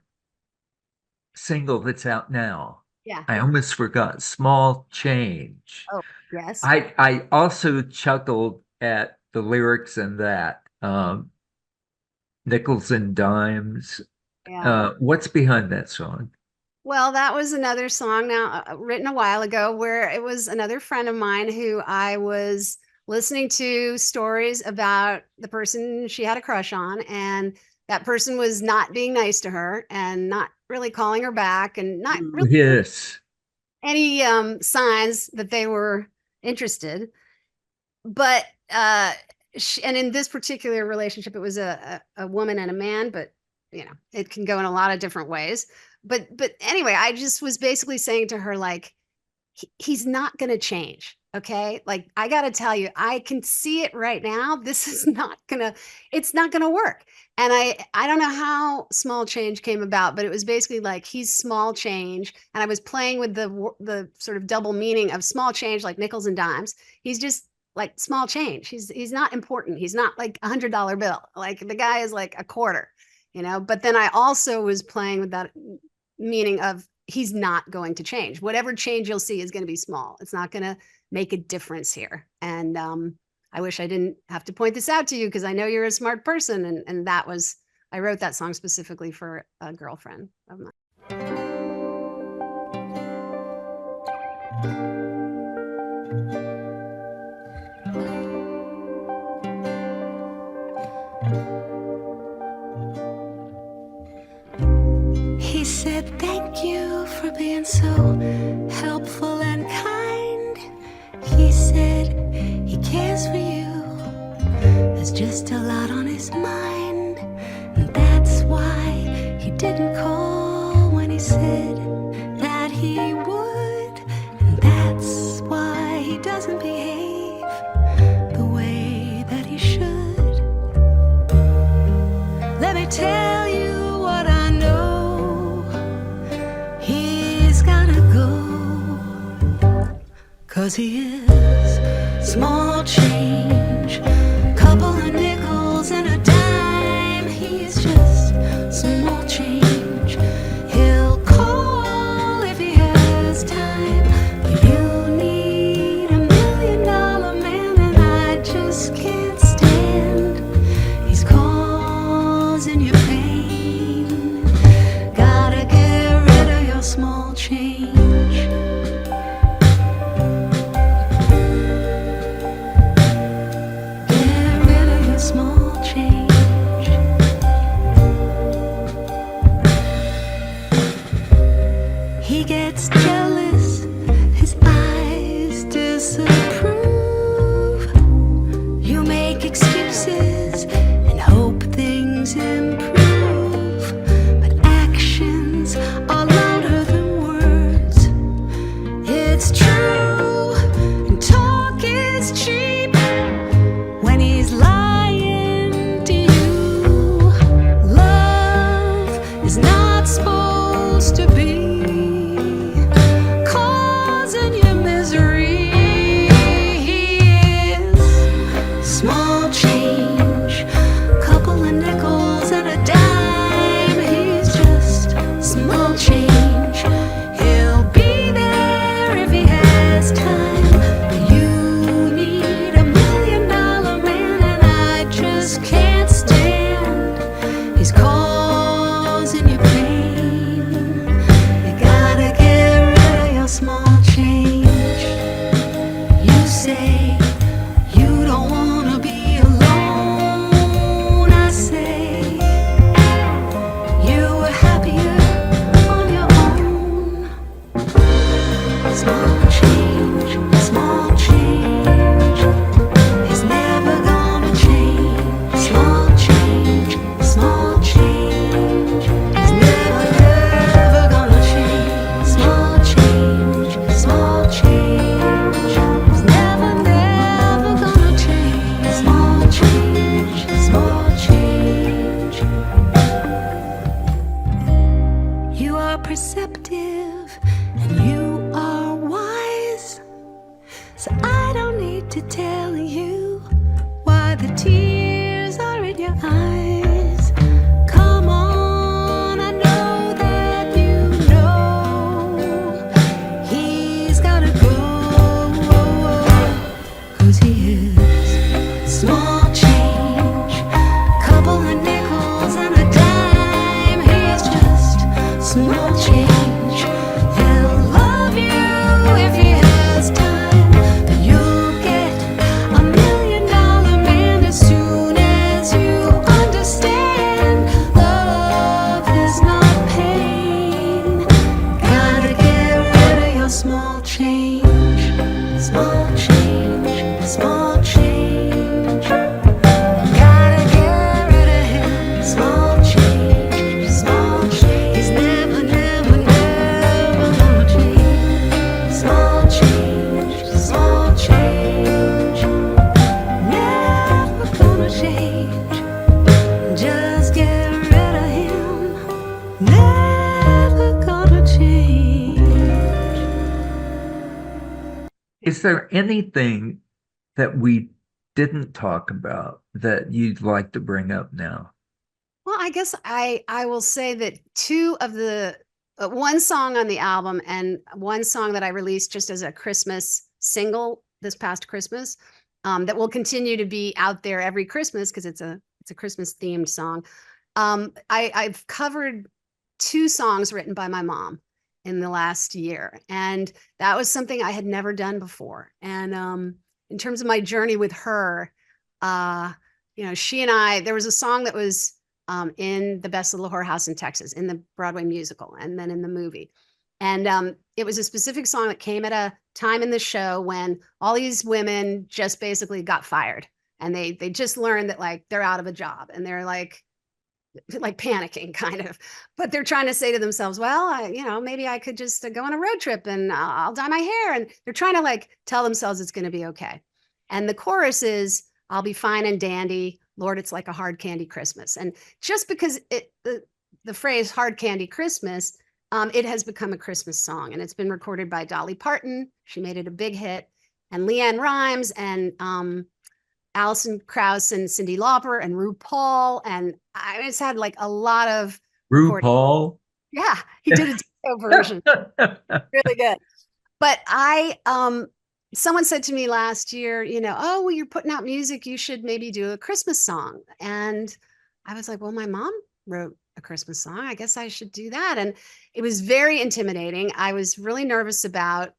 single that's out now? Yeah. I almost forgot, Small Change. Oh, yes. I also chuckled at the lyrics in that. Nickels and dimes. Yeah. What's behind that song? Well, that was another song now written a while ago where it was another friend of mine who I was listening to stories about the person she had a crush on, and that person was not being nice to her and not really calling her back and not really Yes. any signs that they were interested. But and in this particular relationship, it was a woman and a man, but you know, it can go in a lot of different ways. But anyway, I just was basically saying to her, like, he's not going to change. Okay. Like, I got to tell you, I can see it right now. This is it's not going to work. And I don't know how Small Change came about, but it was basically like, he's small change. And I was playing with the sort of double meaning of small change, like nickels and dimes. He's just like small change. He's not important. He's not like $100 bill. Like the guy is like a quarter, you know. But then I also was playing with that meaning of he's not going to change. Whatever change you'll see is going to be small. It's not going to make a difference here. And I wish I didn't have to point this out to you because I know you're a smart person. And I wrote that song specifically for a girlfriend of mine. He said, thank you for being so helpful and kind. He said he cares for you. There's just a lot on his mind. And that's why he didn't call when he said that he would. And that's why he doesn't behave the way that he should. Let me tell you what I know. He's gotta go, 'cause he is small change, couple of nickels and a dime. He's just small change. He'll call if he has time, but you need $1 million man, and I just can't stand these causing you pain. Gotta get rid of your small change. Get rid of your small change. He gets jealous, his eyes disapprove. You make excuses and hope things improve, but actions are louder than words. It's true, and talk is cheap when he's lying to you. Love is not not supposed to be causing you misery. He is small change, couple of nickels and a dime. He's just small change. He'll be there if he has time. But you need $1 million man, and I just can't stand. He's causing you pain. You gotta get rid of your small change. You say you don't wanna be alone. I say you were happier on your own. Small change, small change. He's never gonna change. Small change, small change. He's never gonna change. Small change, small change. He's never gonna change. Small change, small change. You are perceptive and you are wise. So I don't need to tell you why the tears are in your eyes. Come on, I know that you know he's gotta go, 'cause he is small change, couple of nickels and a dime. He's just small change. He'll love you if he has time, but you'll get $1 million man as soon as you understand. Love is not pain. Gotta get rid of your small change. Small change, small change. Gotta get rid of him. Small change, small change. He's never gonna change. Small change, small change. Never gonna change. Just get rid of him. Never gonna change. Is there anything that we didn't talk about that you'd like to bring up now? Well, I guess I will say that two of the one song on the album and one song that I released just as a Christmas single this past Christmas, that will continue to be out there every Christmas because it's a Christmas themed song. I've covered two songs written by my mom in the last year, and that was something I had never done before. And in terms of my journey with her, she and I, there was a song that was in the best Little Whorehouse in Texas, in the Broadway musical, and then in the movie. And it was a specific song that came at a time in the show when all these women just basically got fired, and they just learned that like they're out of a job, and they're like panicking kind of, but they're trying to say to themselves, well, maybe I could just go on a road trip and I'll dye my hair. And they're trying to like tell themselves it's going to be okay. And the chorus is, I'll be fine and dandy. Lord, it's like a hard candy Christmas. And just because the phrase hard candy Christmas, it has become a Christmas song, and it's been recorded by Dolly Parton. She made it a big hit, and Leanne Rimes and Alison Krauss and Cyndi Lauper and RuPaul. And I just had like a lot of RuPaul? Yeah, he did a disco version. Really good. But someone said to me last year, oh, well, you're putting out music, you should maybe do a Christmas song. And I was like, well, my mom wrote a Christmas song. I guess I should do that. And it was very intimidating. I was really nervous about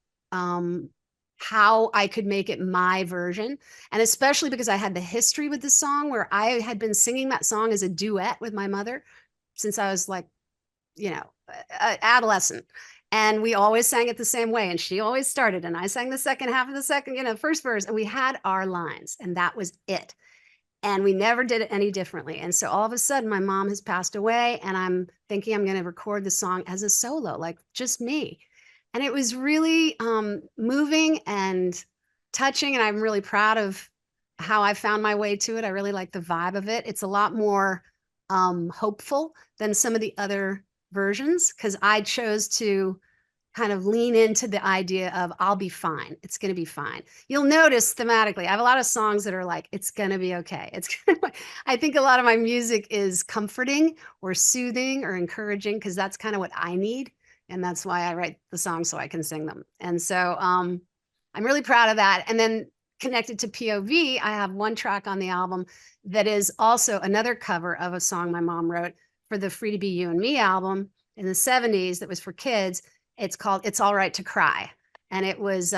how I could make it my version. And especially because I had the history with the song where I had been singing that song as a duet with my mother since I was like, adolescent. And we always sang it the same way. And she always started, and I sang the second half of the first verse, and we had our lines, and that was it. And we never did it any differently. And so all of a sudden my mom has passed away, and I'm thinking I'm going to record the song as a solo, like just me. And it was really moving and touching. And I'm really proud of how I found my way to it. I really like the vibe of it. It's a lot more hopeful than some of the other versions because I chose to kind of lean into the idea of I'll be fine. It's going to be fine. You'll notice thematically, I have a lot of songs that are like, it's going to be okay. I think a lot of my music is comforting or soothing or encouraging because that's kind of what I need. And that's why I write the songs so I can sing them. And so I'm really proud of that. And then connected to POV, I have one track on the album that is also another cover of a song my mom wrote for the Free to Be You and Me album in the 70s that was for kids. It's called It's All Right to Cry. And it was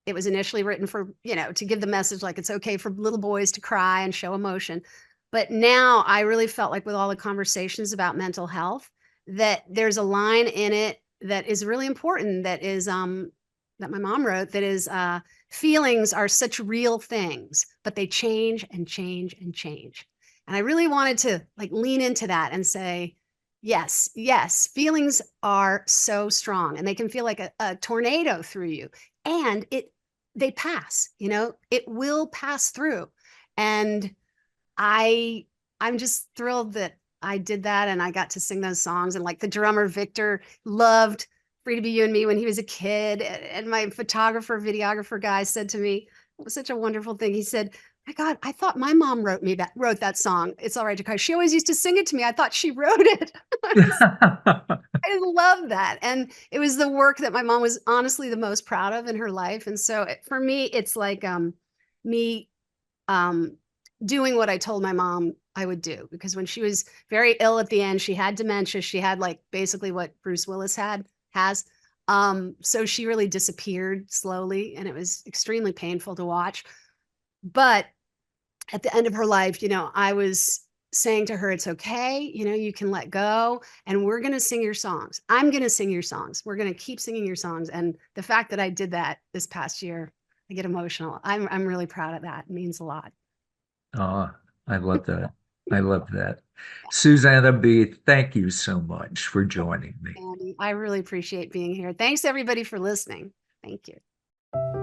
initially written for, to give the message like it's okay for little boys to cry and show emotion. But now I really felt like with all the conversations about mental health, that there's a line in it that is really important that is that my mom wrote that is feelings are such real things, but they change and change and change. And I really wanted to like lean into that and say, yes, feelings are so strong and they can feel like a tornado through you. And they pass, it will pass through. And I'm just thrilled that I did that and I got to sing those songs. And like the drummer Victor loved Free to Be You and Me when he was a kid. And my videographer guy said to me, it was such a wonderful thing. He said, my God, I thought my mom wrote that song. It's All Right to Cry. She always used to sing it to me. I thought she wrote it. I love that. And it was the work that my mom was honestly the most proud of in her life. And so for me, it's like me doing what I told my mom I would do, because when she was very ill at the end, she had dementia. She had like basically what Bruce Willis has. So she really disappeared slowly and it was extremely painful to watch. But at the end of her life, I was saying to her, it's okay. You can let go and we're going to sing your songs. I'm going to sing your songs. We're going to keep singing your songs. And the fact that I did that this past year, I get emotional. I'm really proud of that. It means a lot. Oh, I love that. I love that. Susannah B, thank you so much for joining me. Andy, I really appreciate being here. Thanks everybody for listening. Thank you.